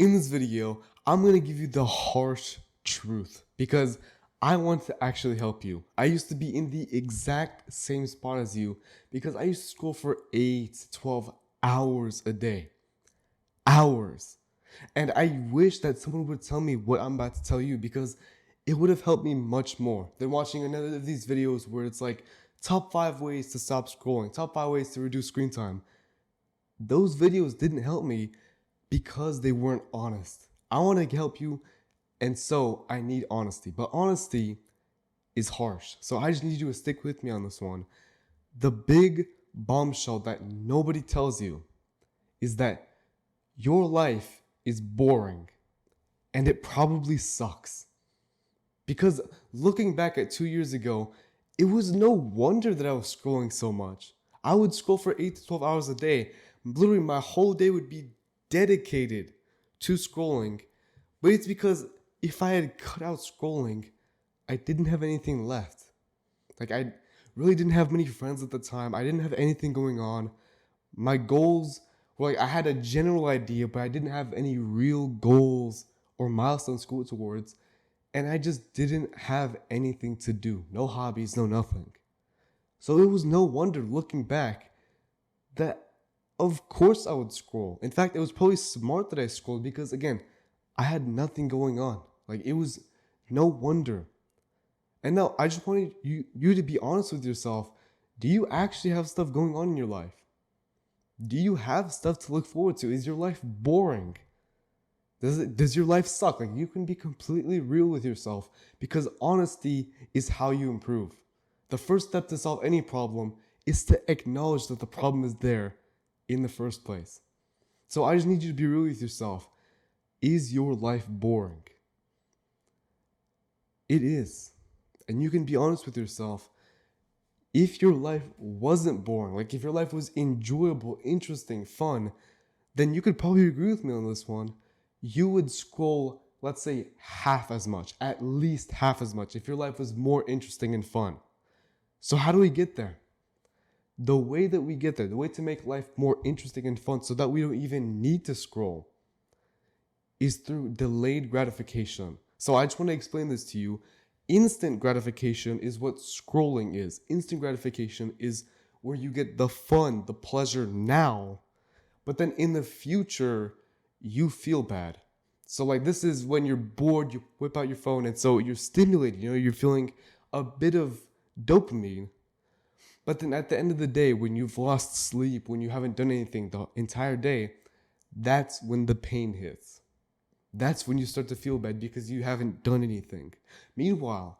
In this video, I'm going to give you the harsh truth because I want to actually help you. I used to be in the exact same spot as you because I used to scroll for 8 to 12 hours a day. Hours. And I wish that someone would tell me what I'm about to tell you because it would have helped me much more than watching another of these videos where it's like top 5 ways to stop scrolling, top 5 ways to reduce screen time. Those videos didn't help me because they weren't honest. I want to help you, and so I need honesty. But honesty is harsh. So I just need you to stick with me on this one. The big bombshell that nobody tells you is that your life is boring and it probably sucks. Because looking back at 2 years ago, it was no wonder that I was scrolling so much. I would scroll for 8 to 12 hours a day. Literally, my whole day would be dedicated to scrolling. But it's because if I had cut out scrolling, I didn't have anything left. Like, I really didn't have many friends at the time. I didn't have anything going on. My goals were like, I had a general idea, but I didn't have any real goals or milestones to go towards. And I just didn't have anything to do. No hobbies, no nothing. So it was no wonder looking back that of course I would scroll. In fact, it was probably smart that I scrolled because again, I had nothing going on. Like it was no wonder. And now I just wanted you to be honest with yourself. Do you actually have stuff going on in your life? Do you have stuff to look forward to? Is your life boring? Does your life suck? Like you can be completely real with yourself because honesty is how you improve. The first step to solve any problem is to acknowledge that the problem is there in the first place. So I just need you to be real with yourself. Is your life boring? It is. And you can be honest with yourself. If your life wasn't boring, like if your life was enjoyable, interesting, fun, then you could probably agree with me on this one. You would scroll, let's say, half as much, at least half as much, if your life was more interesting and fun. So how do we get there? The way that we get there, the way to make life more interesting and fun so that we don't even need to scroll is through delayed gratification. So I just want to explain this to you. Instant gratification is what scrolling is. Instant gratification is where you get the fun, the pleasure now, but then in the future, you feel bad. So like this is when you're bored, you whip out your phone and so you're stimulated, you're feeling a bit of dopamine. But then at the end of the day, when you've lost sleep, when you haven't done anything the entire day, that's when the pain hits. That's when you start to feel bad because you haven't done anything. Meanwhile,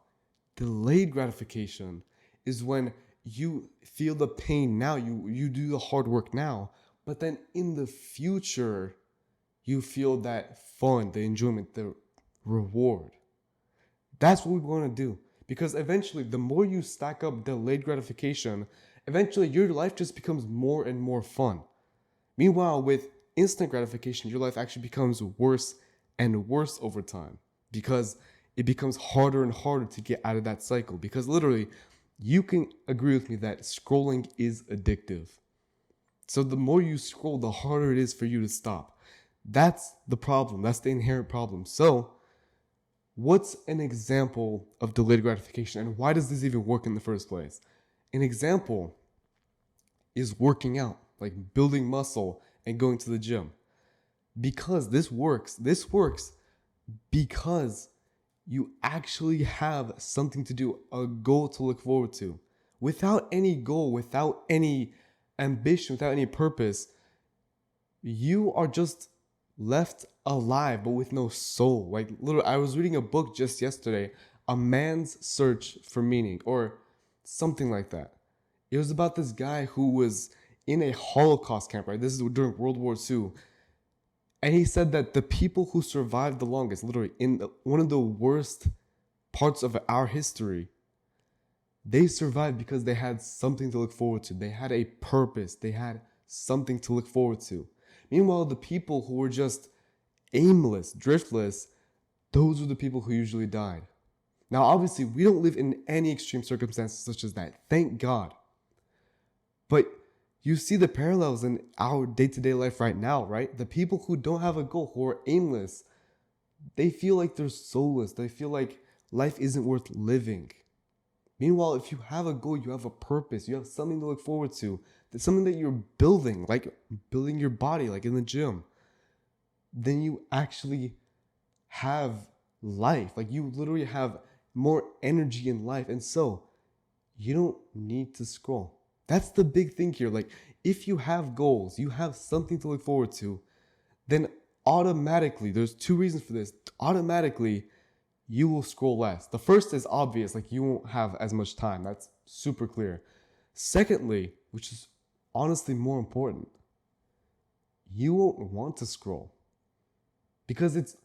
delayed gratification is when you feel the pain now, you do the hard work now, but then in the future, you feel that fun, the enjoyment, the reward. That's what we want to do. Because eventually, the more you stack up delayed gratification, eventually your life just becomes more and more fun. Meanwhile, with instant gratification, your life actually becomes worse and worse over time because it becomes harder and harder to get out of that cycle. Because literally, you can agree with me that scrolling is addictive. So the more you scroll, the harder it is for you to stop. That's the problem. That's the inherent problem. So, what's an example of delayed gratification and why does this even work in the first place? An example is working out, like building muscle and going to the gym. Because this works because you actually have something to do, a goal to look forward to. Without any goal, without any ambition, without any purpose, you are just left alive but with no soul. Like literally, I was reading a book just yesterday, A Man's Search for Meaning or something like that. It was about this guy who was in a Holocaust camp, right? This is during World War II. And he said that the people who survived the longest, literally in one of the worst parts of our history, they survived because they had something to look forward to. They had a purpose. They had something to look forward to. Meanwhile, the people who were just aimless, driftless, those were the people who usually died. Now, obviously, we don't live in any extreme circumstances such as that. Thank God. But You see the parallels in our day-to-day life right now, right? The people who don't have a goal, who are aimless, they feel like they're soulless. They feel like life isn't worth living. Meanwhile, if you have a goal, you have a purpose, you have something to look forward to, that's something that you're building, like building your body, like in the gym, then you actually have life. Like you literally have more energy in life. And so you don't need to scroll. That's the big thing here. Like if you have goals, you have something to look forward to, then automatically, there's two reasons for this. Automatically, you will scroll less. The first is obvious, like you won't have as much time. That's super clear. Secondly, which is honestly more important, you won't want to scroll because it's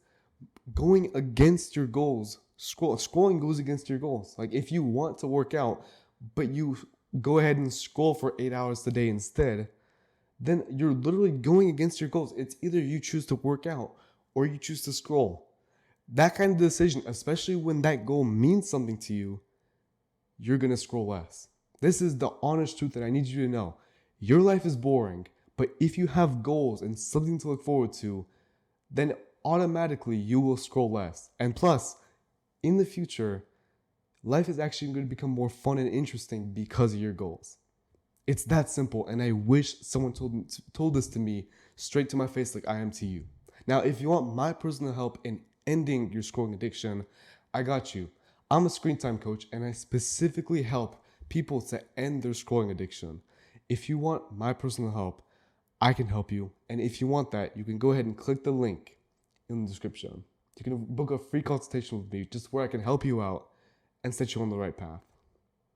going against your goals. Scrolling goes against your goals. Like if you want to work out, but you go ahead and scroll for 8 hours a day instead, then you're literally going against your goals. It's either you choose to work out or you choose to scroll. That kind of decision, especially when that goal means something to you, you're going to scroll less. This is the honest truth that I need you to know. Your life is boring, but if you have goals and something to look forward to, then automatically you will scroll less. And plus, in the future, life is actually going to become more fun and interesting because of your goals. It's that simple, and I wish someone told this to me straight to my face like I am to you. Now, if you want my personal help in ending your scrolling addiction, I got you. I'm a screen time coach, and I specifically help people to end their scrolling addiction. If you want my personal help, I can help you. And if you want that, you can go ahead and click the link in the description. You can book a free consultation with me just where I can help you out and set you on the right path.